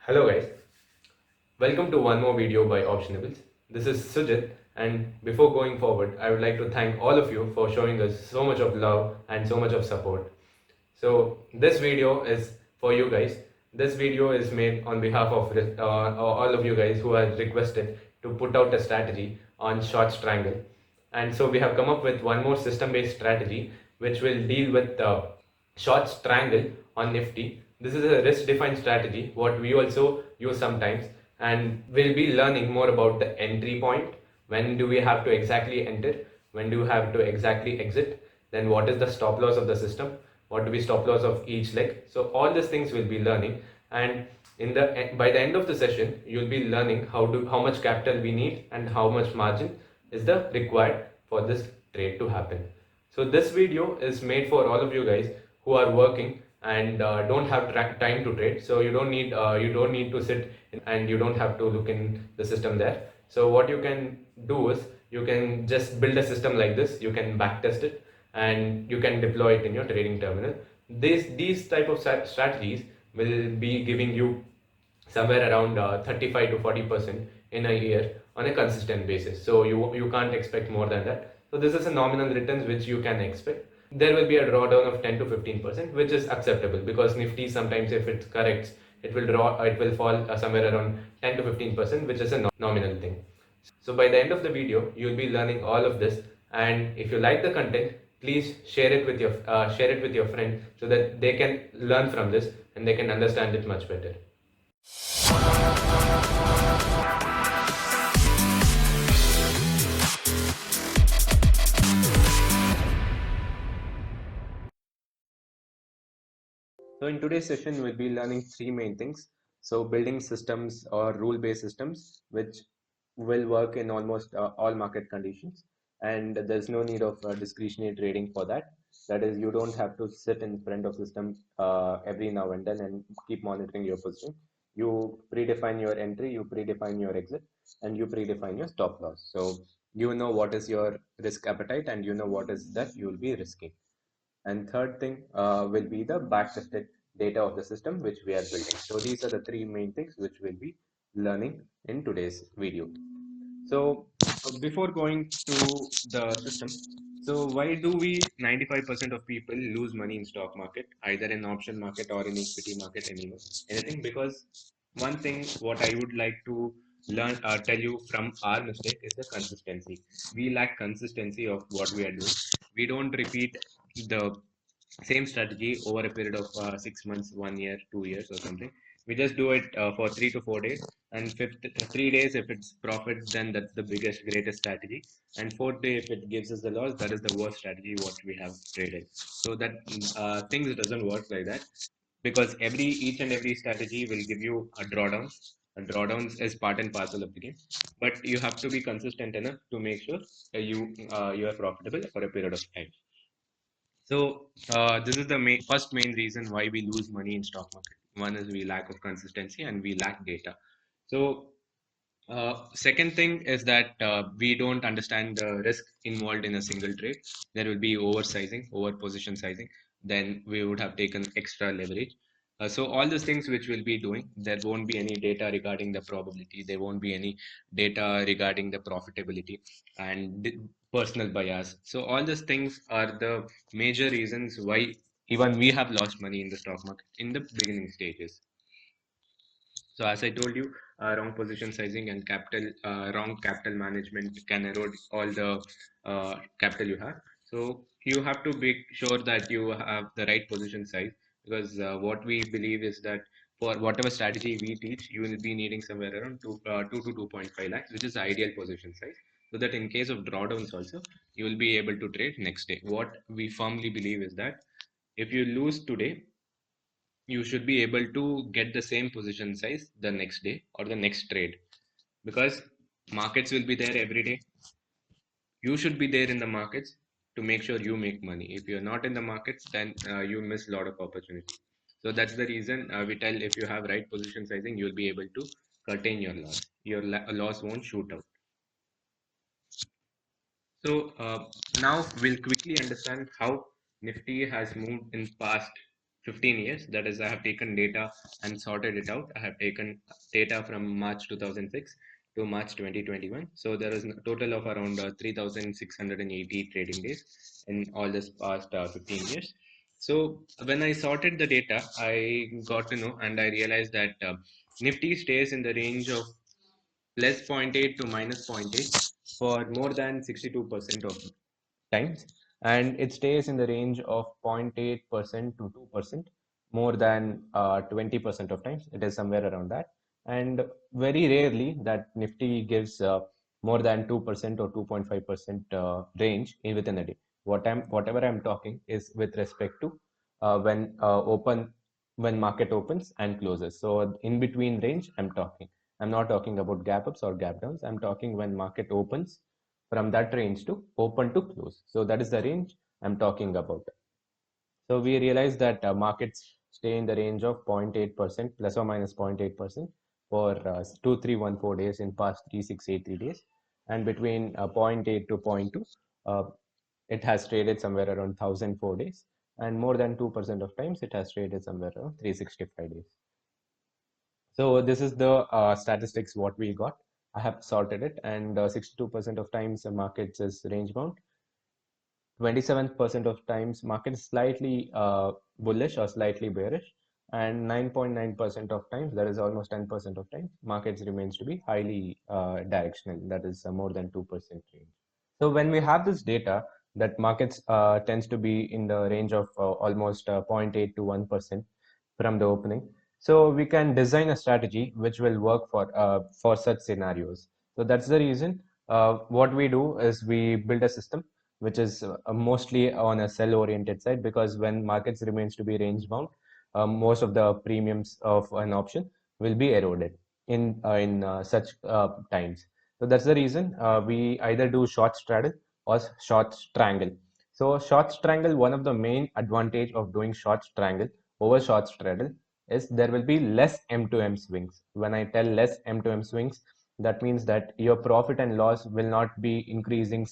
Hello guys, welcome to one more video by Optionables. This is Sujit, and before going forward, I would like to thank all of you for showing us so much of love and so much of support. So this video is for you guys. This video is made on behalf of all of you guys who have requested to put out a strategy on short triangle. And so we have come up with one more system-based strategy which will deal with short triangle on Nifty. This is a risk-defined strategy, what we also use sometimes, and we'll be learning more about the entry point. When do we have to exactly enter? When do we have to exactly exit? Then what is the stop loss of the system? What do we stop loss of each leg? So all these things we'll be learning, and by the end of the session, you'll be learning how much capital we need and how much margin is the required for this trade to happen. So this video is made for all of you guys who are working and don't have time to trade. So you don't need to sit and you don't have to look in the system there. So what you can do is you can just build a system like this. You can backtest it and you can deploy it in your trading terminal. These type of strategies will be giving you somewhere around 35 to 40% in a year on a consistent basis. So you can't expect more than that. So this is a nominal returns which you can expect. There will be a drawdown of 10 to 15%, which is acceptable because Nifty sometimes if it corrects, it will fall somewhere around 10 to 15%, which is a nominal thing. So by the end of the video, you'll be learning all of this. And if you like the content, please share it with your friend so that they can learn from this and they can understand it much better. So in today's session, we'll be learning three main things. So building systems or rule-based systems, which will work in almost all market conditions. And there's no need of discretionary trading for that. That is, you don't have to sit in front of system every now and then and keep monitoring your position. You predefine your entry, you predefine your exit, and you predefine your stop loss. So you know what is your risk appetite and you know what is that you will be risking. And third thing will be the backtested data of the system which we are building. So these are the three main things which we'll be learning in today's video. So before going to the system, so why do we 95% of people lose money in stock market, either in option market or in equity market anymore? Anything? Because one thing what I would like to tell you from our mistake is the consistency. We lack consistency of what we are doing. We don't repeat the same strategy over a period of 6 months, 1 year, 2 years, or something. We just do it for 3 to 4 days, and fifth 3 days if it's profit, then that's the biggest, greatest strategy. And fourth day, if it gives us the loss, that is the worst strategy what we have traded. So that things doesn't work like that because each and every strategy will give you a drawdown. And drawdowns is part and parcel of the game, but you have to be consistent enough to make sure you are profitable for a period of time. So this is the first main reason why we lose money in stock market. One is we lack of consistency and we lack data. So second thing is that we don't understand the risk involved in a single trade. There will be oversizing, over position sizing. Then we would have taken extra leverage. So all those things which we'll be doing, there won't be any data regarding the probability. There won't be any data regarding the profitability and personal bias. So all these things are the major reasons why even we have lost money in the stock market in the beginning stages. So as I told you, wrong position sizing and wrong capital management can erode all the capital you have. So you have to be sure that you have the right position size, because what we believe is that for whatever strategy we teach, you will be needing somewhere around 2 to 2.5 lakhs, which is the ideal position size. So that in case of drawdowns also, you will be able to trade next day. What we firmly believe is that if you lose today, you should be able to get the same position size the next day or the next trade, because markets will be there every day. You should be there in the markets to make sure you make money. If you're not in the markets, then you miss a lot of opportunity. So that's the reason we tell, if you have right position sizing, you'll be able to contain your loss. Your loss won't shoot out. So now we'll quickly understand how Nifty has moved in past 15 years. That is, I have taken data and sorted it out. I have taken data from March 2006 to March 2021. So there is a total of around 3,680 trading days in all this past 15 years. So when I sorted the data, I got to know and I realized that Nifty stays in the range of plus zero point 0.8 to minus zero point 0.8 for more than 62% of times, and it stays in the range of 0.8% to 2% more than 20% of times. It is somewhere around that, and very rarely that Nifty gives more than 2% or 2.5% range in within a day. Whatever I'm talking is with respect to when market opens and closes. So in between range, I'm not talking about gap ups or gap downs. I'm talking when market opens from that range to open to close. So that is the range I'm talking about. So we realize that markets stay in the range of 0.8% plus or minus 0.8% for 2314 days in past 3683 days, and between zero point 0.8 to zero point 0.2 it has traded somewhere around 1004 days, and more than 2% of times it has traded somewhere around 365 days. So this is the statistics what we got. I have sorted it, and 62% of times the markets is range bound. 27% of times market is slightly bullish or slightly bearish, and 9.9% of times, that is almost 10% of times, markets remains to be highly directional, that is more than 2% range. So when we have this data that markets tends to be in the range of almost 0.8 to 1% from the opening, so we can design a strategy which will work for such scenarios. So that's the reason what we do is we build a system which is mostly on a sell oriented side, because when markets remains to be range bound, most of the premiums of an option will be eroded in such times. So that's the reason we either do short straddle or short strangle. So short strangle, one of the main advantage of doing short strangle over short straddle is there will be less M2M swings. When I tell less M2M swings, that means that your profit and loss will not be increasing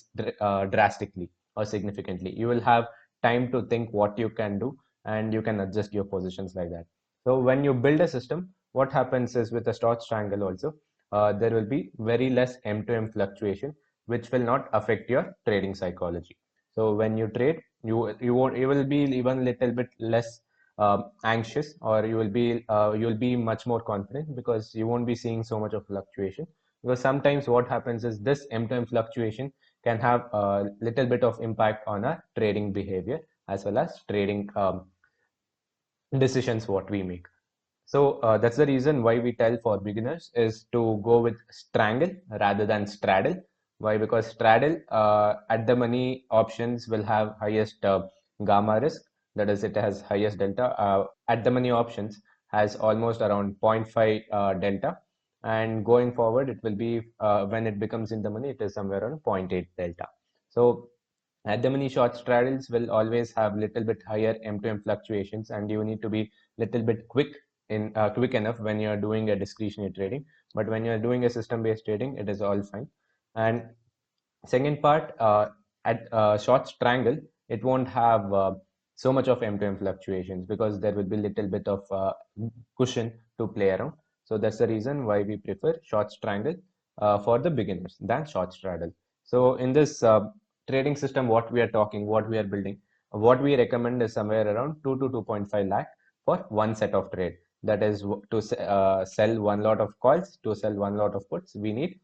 drastically or significantly. You will have time to think what you can do, and you can adjust your positions like that. So when you build a system, what happens is with a short triangle also, there will be very less M2M fluctuation, which will not affect your trading psychology. So when you trade, you will be even little bit less anxious, or you'll be much more confident, because you won't be seeing so much of fluctuation. Because sometimes what happens is this M2M fluctuation can have a little bit of impact on our trading behavior as well as trading decisions what we make. So that's the reason why we tell for beginners is to go with strangle rather than straddle. Why? Because straddle at the money options will have highest gamma risk. That is, it has highest delta. At the money options has almost around 0.5 delta, and going forward it will be when it becomes in the money, it is somewhere around 0.8 delta. So at the money short straddles will always have little bit higher M2M fluctuations, and you need to be little bit quick enough when you're doing a discretionary trading. But when you're doing a system based trading, it is all fine. And second part, at short strangle, it won't have so much of M2M fluctuations, because there will be little bit of cushion to play around. So that's the reason why we prefer short strangle for the beginners than short straddle. So in this trading system, what we are building, what we recommend is somewhere around 2 to 2.5 lakh for one set of trade. That is to sell one lot of calls, to sell one lot of puts. We need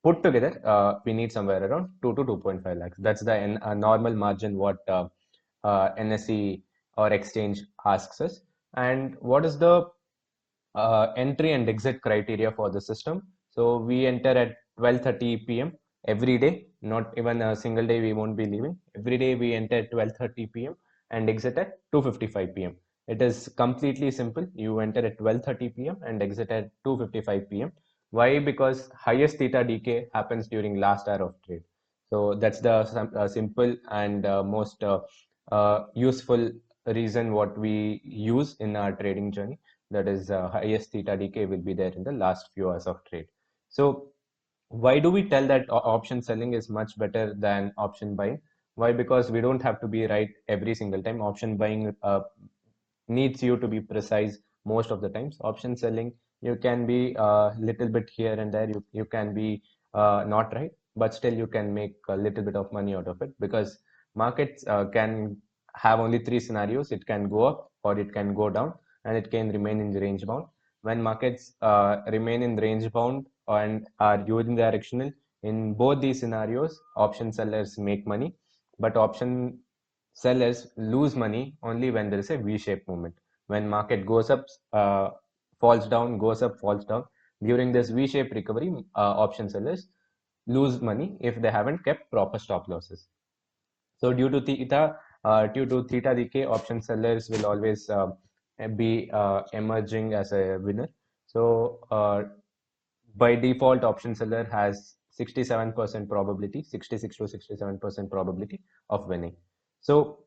put together, we need somewhere around 2 to 2.5 lakhs. That's the normal margin what NSE or exchange asks us. And what is the entry and exit criteria for the system? So we enter at 12:30 p.m. every day. Not even a single day we won't be leaving. Every day we enter at 12:30 p.m. and exit at 2:55 p.m. It is completely simple. You enter at 12:30 p.m. and exit at 2:55 p.m. Why? Because highest theta decay happens during last hour of trade. So that's the simple and most useful reason what we use in our trading journey. That is, highest theta decay will be there in the last few hours of trade. So why do we tell that option selling is much better than option buying? Why? Because we don't have to be right every single time. Option buying needs you to be precise most of the times. Option selling, you can be a little bit here and there. You can be not right, but still you can make a little bit of money out of it, because markets can have only three scenarios. It can go up or it can go down, and it can remain in the range bound. When markets remain in range bound and are unidirectional, in both these scenarios, option sellers make money, but option sellers lose money only when there is a V-shaped movement. When market goes up, falls down, goes up, falls down. During this V-shaped recovery, option sellers lose money if they haven't kept proper stop losses. So due to theta decay, option sellers will always be emerging as a winner. So by default, option seller has 67% probability, 66 to 67% probability of winning. So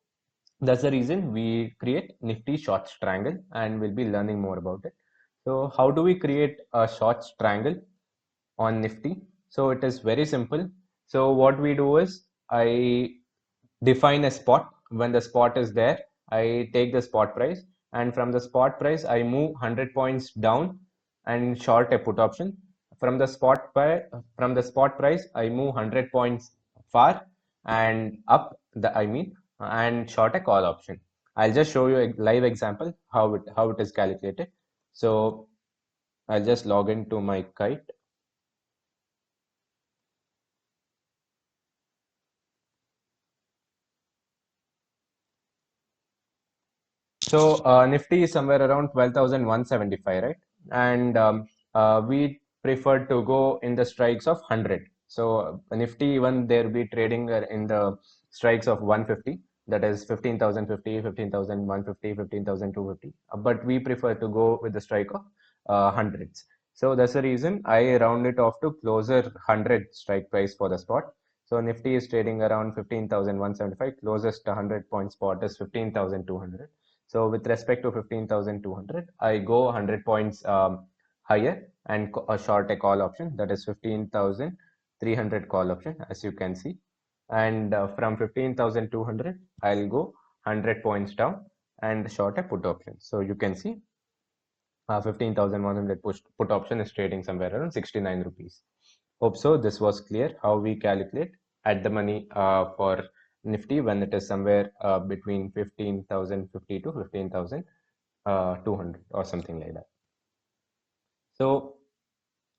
that's the reason we create Nifty short triangle, and we'll be learning more about it. So how do we create a short triangle on Nifty? So it is very simple. So what we do is I define a spot. When the spot is there, I take the spot price, and from the spot price, I move 100 points down and short a put option. From the spot price, I move 100 points far and up, and short a call option. I'll just show you a live example how it is calculated. So I'll just log into my kite. So Nifty is somewhere around 12,175, right? And we prefer to go in the strikes of 100. So Nifty, even there be trading in the strikes of 150, that is 15,050, 15,150, 15,250. But we prefer to go with the strike of hundreds. So that's the reason I round it off to closer 100 strike price for the spot. So Nifty is trading around 15,175. Closest 100 point spot is 15,200. So with respect to 15,200, I go 100 points higher and short a call option, that is 15,300 call option, as you can see. And from 15,200, I'll go 100 points down and short a put option. So you can see 15,100 put option is trading somewhere around 69 rupees. Hope so this was clear how we calculate at the money for Nifty when it is somewhere between 15,050 to 15,200 or something like that. So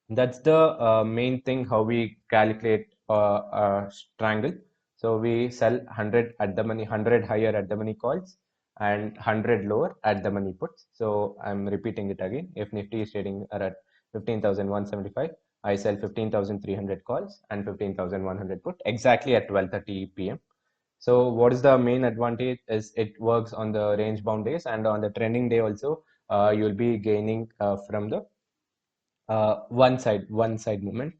that's the main thing how we calculate a triangle. So we sell 100 at the money, 100 higher at the money calls and 100 lower at the money puts. So I'm repeating it again. If Nifty is trading at 15,175, I sell 15,300 calls and 15,100 put exactly at 12:30 p.m. So what is the main advantage is it works on the range bound days, and on the trending day also you'll be gaining from the one side movement.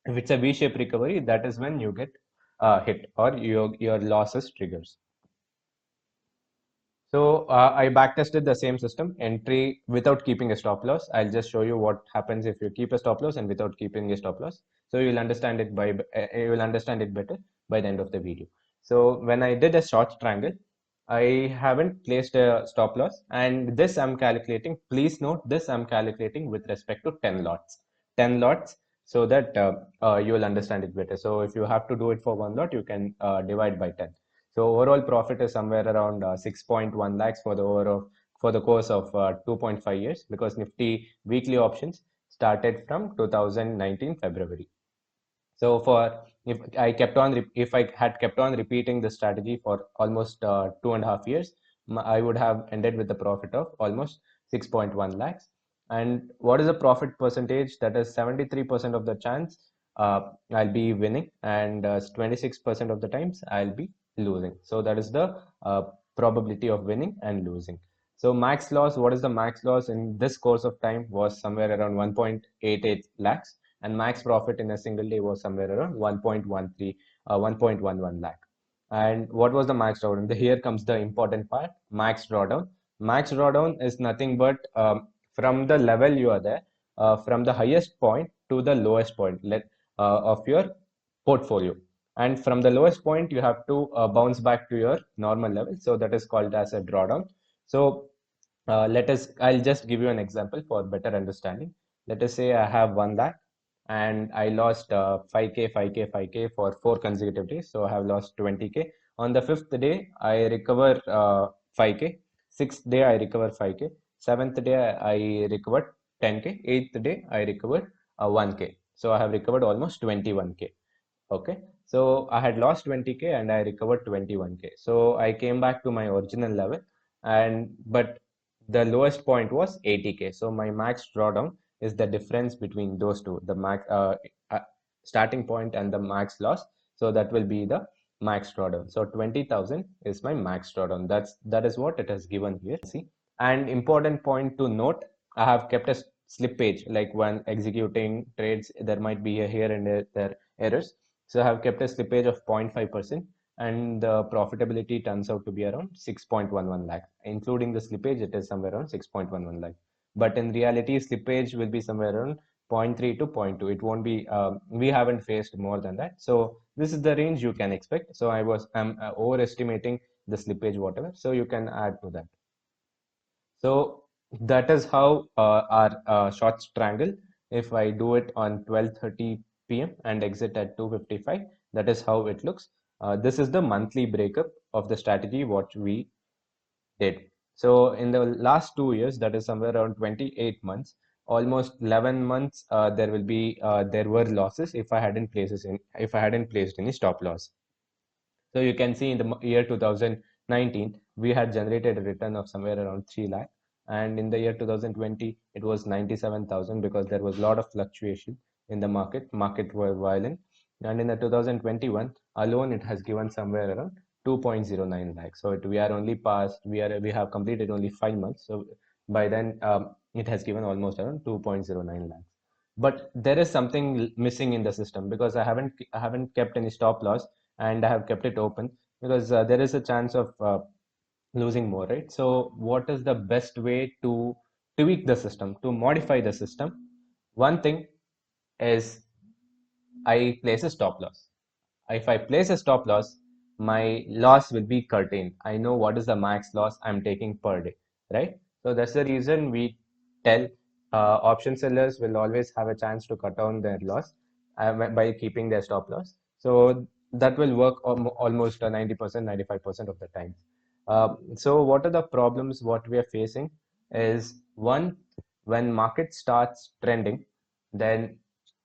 If it's a V-shaped recovery, that is when you get hit or your losses triggers. So I backtested the same system entry without keeping a stop loss. I'll just show you what happens if you keep a stop loss and without keeping a stop loss. So you'll understand it better by the end of the video. So when I did a short triangle, I haven't placed a stop loss, and this I'm calculating. Please note this I'm calculating with respect to 10 lots. 10 lots, so that you will understand it better. So if you have to do it for one lot, you can divide by 10. So overall profit is somewhere around 6.1 lakhs for the course of 2.5 years, because Nifty weekly options started from 2019 February. So if I had kept on repeating the strategy for almost 2.5 years, I would have ended with a profit of almost 6.1 lakhs. And what is the profit percentage? That is 73% of the chance I'll be winning, and 26% of the times I'll be losing. So that is the probability of winning and losing. So max loss, what is the max loss in this course of time, was somewhere around 1.88 lakhs, and max profit in a single day was somewhere around 1.11 lakh. And what was the max drawdown? Here comes the important part, max drawdown. Max drawdown is nothing but from the level you are there, from the highest point to the lowest point of your portfolio. And from the lowest point, you have to bounce back to your normal level. So that is called as a drawdown. So I'll just give you an example for better understanding. Let us say I have 1 lakh and I lost 5K, 5K, 5K for 4 consecutive days. So I have lost 20K. On the fifth day, I recover 5K. Sixth day, I recover 5K. Seventh day, I recovered 10K. Eighth day, I recovered 1K. So I have recovered almost 21K. Okay, so I had lost 20K and I recovered 21K. So I came back to my original level, and but the lowest point was 80K. So my max drawdown is the difference between those two, the max uh, starting point and the max loss. So that will be the max drawdown. So 20,000 is my max drawdown. That is what it has given here. See, and important point to note, I have kept a slippage, like when executing trades, there might be a here and there errors. So I have kept a slippage of 0.5%, and the profitability turns out to be around 6.11 lakh. Including the slippage, it is somewhere around 6.11 lakh. But in reality, slippage will be somewhere around 0.3 to 0.2. It won't be, we haven't faced more than that. So this is the range you can expect. So I'm overestimating the slippage, whatever. So you can add to that. So that is how our short strangle, if I do it on 12:30 p.m. and exit at 2:55, that is how it looks. This is the monthly breakup of the strategy what we did. So in the last 2 years, that is somewhere around 28 months, almost 11 months, there were losses if I hadn't placed any stop loss. So you can see in the year 2019, we had generated a return of somewhere around 3 lakh. And in the year 2020, it was 97,000 because there was a lot of fluctuation in the market. Market were violent. And in the 2021 alone, it has given somewhere around 2.09 lakhs. So we have completed only 5 months. So by then, it has given almost around 2.09 lakhs. But there is something missing in the system because I haven't kept any stop loss, and I have kept it open because there is a chance of losing more, right? So what is the best way to tweak the system, to modify the system? One thing is I place a stop loss. If I place a stop loss, my loss will be curtailed. I know what is the max loss I'm taking per day, right? So that's the reason we tell option sellers will always have a chance to cut down their loss by keeping their stop loss. So that will work almost 90%, 95% of the time. So what are the problems what we are facing is one, when market starts trending, then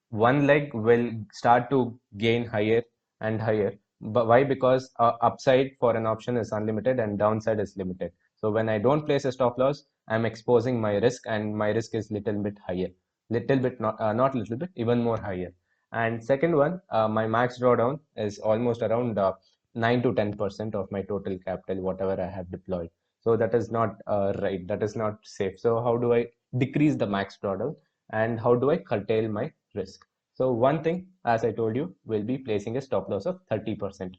one leg will start to gain higher and higher. But why? Because upside for an option is unlimited and downside is limited. So when I don't place a stop loss, I'm exposing my risk, and my risk is little bit higher, little bit, not little bit, even more higher. And second one, my max drawdown is almost around 9 to 10% of my total capital, whatever I have deployed. So that is not right. That is not safe. So how do I decrease the max drawdown, and how do I curtail my risk? So one thing, as I told you, will be placing a stop loss of 30%.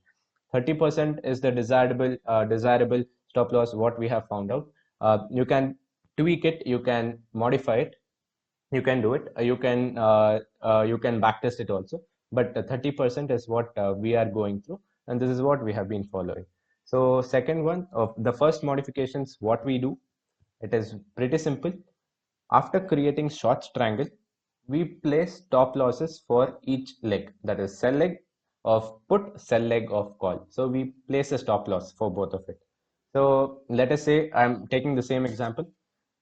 30% is the desirable stop loss what we have found out. You can tweak it, you can modify it, you can do it, you can backtest it also. But 30% is what we are going through, and this is what we have been following. So second one of the first modifications, what we do, it is pretty simple. After creating short triangle, we place stop losses for each leg, that is sell leg of put, sell leg of call. So we place a stop loss for both of it. So let us say I'm taking the same example.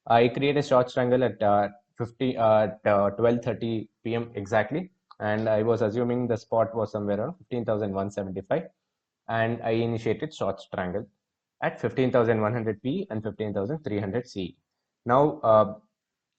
I create a short triangle at 12:30 p.m. exactly, and I was assuming the spot was somewhere around 15,175, and I initiated short triangle at 15,100 P and 15,300 C. Now,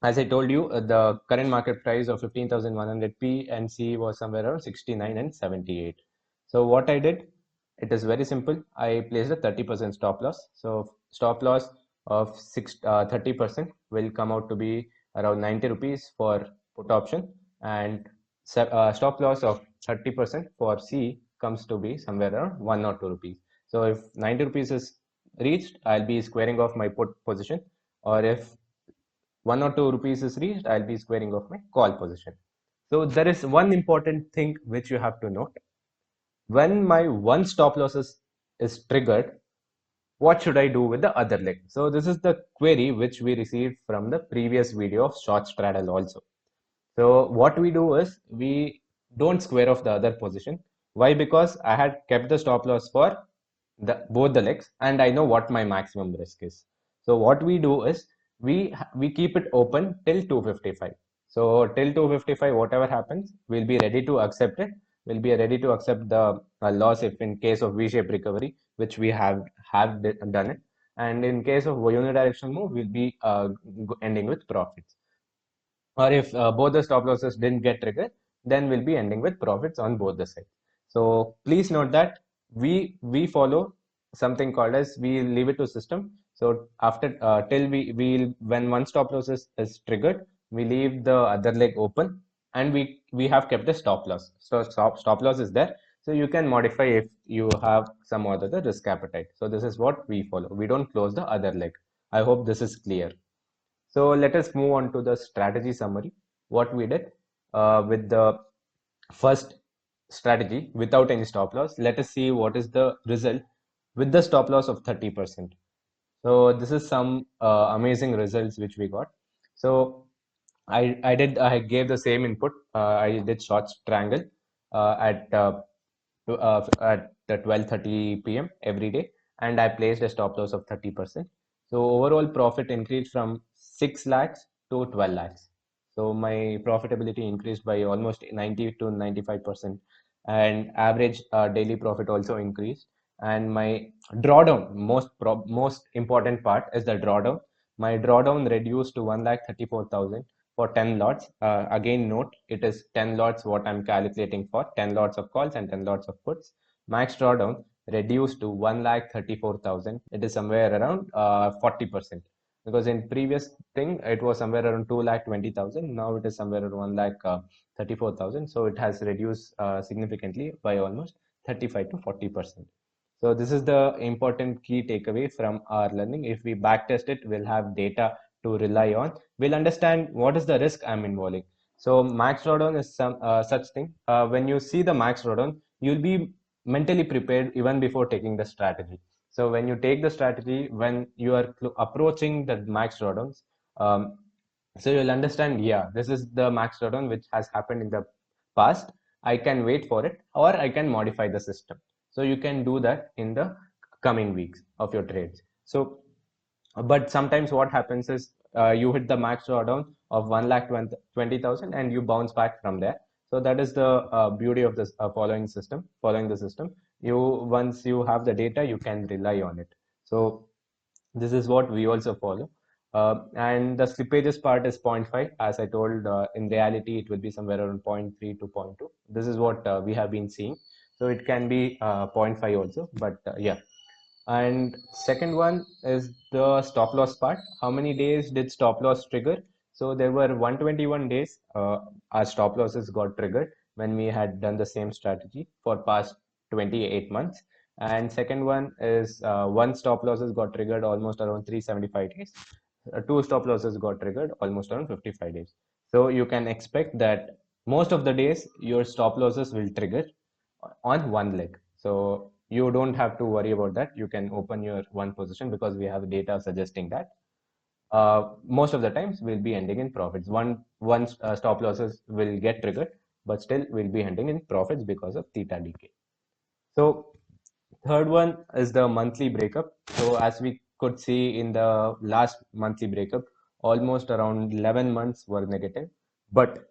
as I told you, the current market price of 15,100 P and C was somewhere around 69 and 78. So what I did, it is very simple. I placed a 30% stop loss. So stop loss of 30% will come out to be around 90 rupees for put option, and stop loss of 30% for C comes to be somewhere around 1 or 2 rupees. So if 90 rupees is reached, I'll be squaring off my put position, or if 1 or 2 rupees is reached, I'll be squaring off my call position. So there is one important thing which you have to note. When my one stop loss is triggered, what should I do with the other leg? So this is the query which we received from the previous video of short straddle also. So what we do is we don't square off the other position. Why? Because I had kept the stop loss for the both the legs and I know what my maximum risk is. So what we do is we keep it open till 255. So till 255, whatever happens, we'll be ready to accept it. We'll be ready to accept the loss if in case of V-shaped recovery, which we have done it. And in case of unidirectional move, we'll be ending with profits. Or if both the stop losses didn't get triggered, then we'll be ending with profits on both the sides. So please note that we follow something called as we leave it to system. So after till we when one stop loss is triggered, we leave the other leg open and we have kept the stop loss. So stop loss is there. So you can modify if you have some other the risk appetite. So this is what we follow. We don't close the other leg. I hope this is clear. So let us move on to the strategy summary. What we did with the first strategy without any stop loss. Let us see what is the result with the stop loss of 30%. So this is some amazing results which we got. So I gave the same input. I did short triangle at 12:30 p.m. every day, and I placed a stop loss of 30%. So overall profit increased from 6 lakhs to 12 lakhs. So my profitability increased by almost 90 to 95%, and average daily profit also increased. And my drawdown, most important part is the drawdown. My drawdown reduced to 1,34,000 for 10 lots. Again, note it is 10 lots what I'm calculating for 10 lots of calls and 10 lots of puts. Max drawdown reduced to 1,34,000. It is somewhere around 40%. Because in previous thing it was somewhere around 2,20,000. Now it is somewhere around 1,34,000. So it has reduced significantly by almost 35 to 40%. So this is the important key takeaway from our learning. If we backtest it, we'll have data to rely on. We'll understand what is the risk I'm involving. So max drawdown is some such thing. When you see the max drawdown, you'll be mentally prepared even before taking the strategy. So when you take the strategy, when you are approaching the max drawdowns, um, so you'll understand, yeah, this is the max drawdown which has happened in the past. I can wait for it or I can modify the system. So you can do that in the coming weeks of your trades. So but sometimes what happens is you hit the max drawdown of 1,20,000 and you bounce back from there. So that is the beauty of this following the system. You once you have the data, you can rely on it. So this is what we also follow. And the slippages part is zero point 0.5. As I told, in reality, it will be somewhere around 0.3 to 0.2. This is what we have been seeing. So it can be zero point 0.5 also, but yeah. And second one is the stop loss part. How many days did stop loss trigger? So there were 121 days our stop losses got triggered when we had done the same strategy for past 28 months. And second one is one stop losses got triggered almost around 375 days. Two stop losses got triggered almost around 55 days. So you can expect that most of the days your stop losses will trigger on one leg. So you don't have to worry about that. You can open your one position because we have data suggesting that most of the times we'll be ending in profits. One stop losses will get triggered, but still we'll be ending in profits because of theta decay. So third one is the monthly breakup. So as we could see in the last monthly breakup, almost around 11 months were negative. But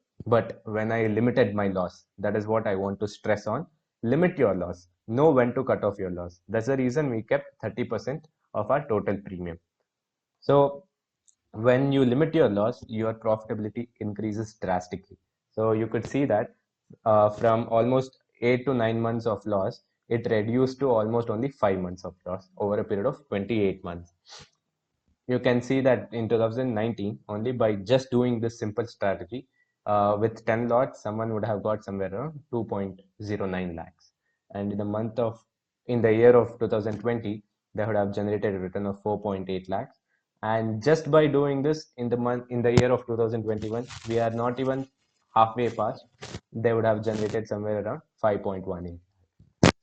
when I limited my loss, that is what I want to stress on. Limit your loss. Know when to cut off your loss. That's the reason we kept 30% of our total premium. So when you limit your loss, your profitability increases drastically. So you could see that from almost 8 to 9 months of loss, it reduced to almost only 5 months of loss over a period of 28 months. You can see that in 2019, only by just doing this simple strategy with 10 lots, someone would have got somewhere around 2.09 lakhs. And in the year of 2020, they would have generated a return of 4.8 lakhs. And just by doing this in the year of 2021, we are not even halfway past. They would have generated somewhere around 5.18.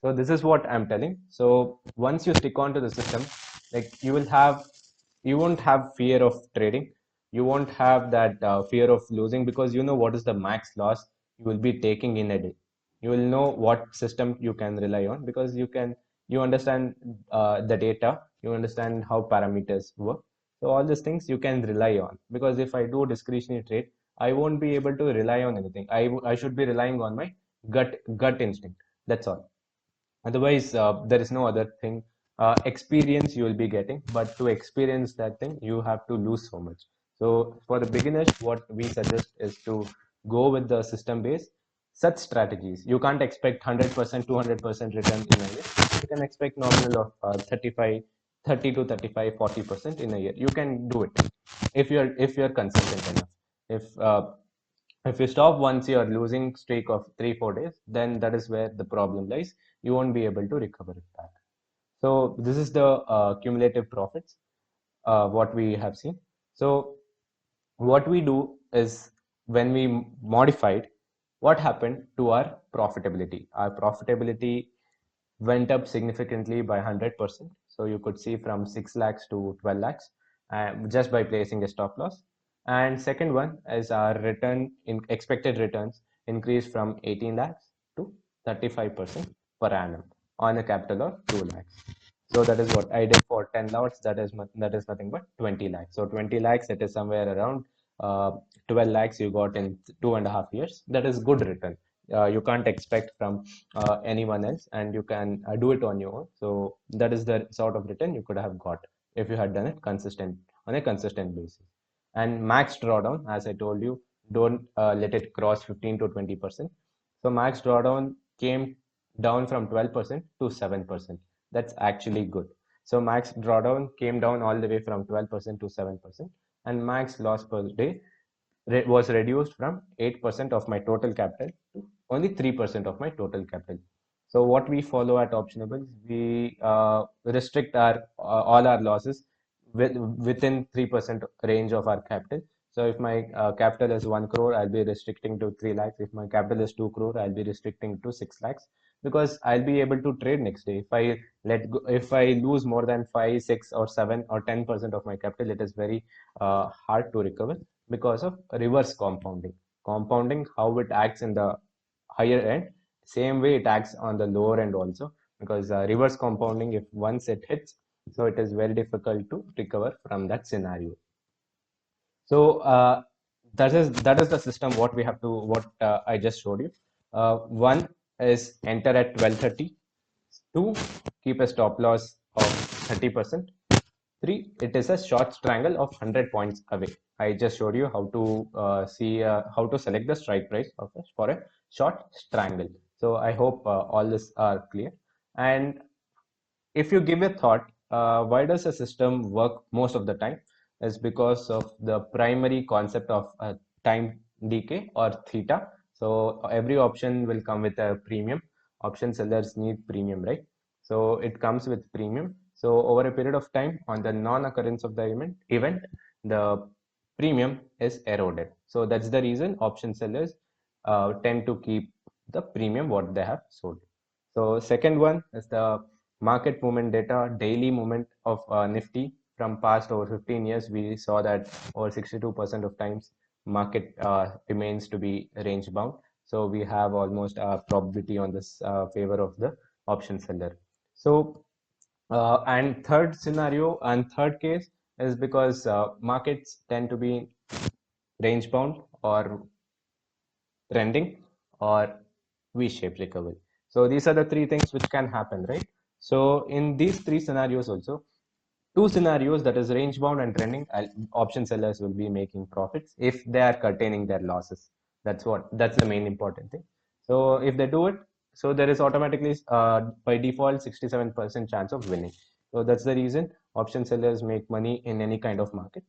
So this is what I'm telling. So once you stick on to the system, Like you won't have fear of trading. You won't have that fear of losing because you know what is the max loss you will be taking in a day. You will know what system you can rely on because you understand the data, you understand how parameters work. So all these things you can rely on because if I do discretionary trade, I won't be able to rely on anything. I should be relying on my gut instinct. That's all. Otherwise, there is no other thing. Experience you will be getting, but to experience that thing, you have to lose so much. So for the beginners, what we suggest is to go with the system based such strategies. You can't expect 100%, 200% return in a year. You can expect nominal of 35, 30 to 35, 40% in a year. You can do it if you're consistent enough. If you stop once you're losing streak of 3 4 days, then that is where the problem lies. You won't be able to recover it back. So this is the cumulative profits what we have seen. So what we do is when we modified, what happened to our profitability? Our profitability went up significantly by 100%. So you could see from 6 lakhs to 12 lakhs just by placing a stop loss. And second one is our return in expected returns increased from 18 lakhs to 35% per annum on a capital of 2 lakhs. So that is what I did for 10 lots. That is nothing but 20 lakhs. So 20 lakhs, it is somewhere around 12 lakhs you got in 2.5 years. That is good return. You can't expect from anyone else, and you can do it on your own. So that is the sort of return you could have got if you had done it consistent on a consistent basis. And max drawdown, as I told you, don't let it cross 15 to 20%. So max drawdown came down from 12% to 7%. That's actually good. So max drawdown came down all the way from 12% to 7%, and max loss per day was reduced from 8% of my total capital to only 3% of my total capital. So what we follow at Optionable, we restrict our all our losses within 3% range of our capital. So if my capital is 1 crore, I'll be restricting to 3 lakhs. If my capital is 2 crore, I'll be restricting to 6 lakhs because I'll be able to trade next day. If I lose more than 5, 6, or 7 or 10% of my capital, it is very hard to recover because of reverse compounding. Compounding, how it acts in the higher end, same way it acts on the lower end also, because reverse compounding, if once it hits, so it is very difficult to recover from that scenario. So that is the system what we have to what I just showed you. One is enter at 12:30. Two, keep a stop loss of 30%. Three, it is a short strangle of 100 points away. I just showed you how to see how to select the strike price of for a short strangle. So I hope all this are clear. And if you give a thought, why does a system work most of the time? Is because of the primary concept of time decay or theta. So every option will come with a premium. Option sellers need premium, right? So it comes with premium. So over a period of time, on the non-occurrence of the event, the premium is eroded. So that's the reason option sellers tend to keep the premium what they have sold. So second one is the market movement data, daily movement of Nifty from past over 15 years. We saw that over 62% of times market remains to be range bound. So we have almost a probability on this favor of the option seller. So and third scenario and third case is because markets tend to be range bound or trending or V-shaped recovery. So these are the three things which can happen, right? So in these three scenarios also, two scenarios, that is range bound and trending, option sellers will be making profits if they are containing their losses. That's the main important thing. So if they do it, so there is automatically by default 67% chance of winning. So that's the reason option sellers make money in any kind of market.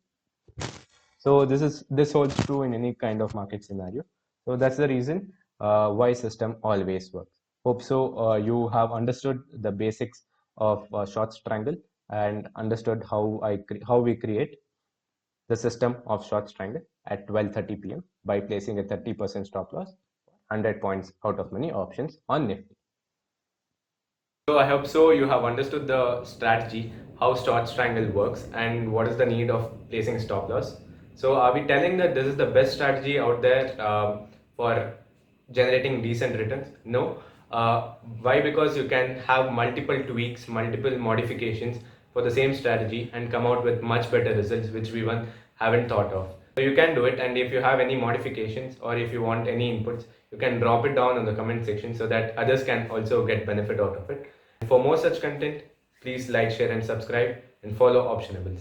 So this holds true in any kind of market scenario. So that's the reason why system always works. Hope so you have understood the basics of short strangle and understood how we create the system of short strangle at 12:30 p.m. by placing a 30% stop loss, 100 points out of money options on Nifty. So I hope so you have understood the strategy, how Stotts triangle works and what is the need of placing stop loss. So are we telling that this is the best strategy out there for generating decent returns? No. Why? Because you can have multiple tweaks, multiple modifications for the same strategy and come out with much better results, which we haven't thought of. So you can do it, and if you have any modifications or if you want any inputs, you can drop it down in the comment section so that others can also get benefit out of it. And for more such content, please like, share and subscribe and follow Optionables.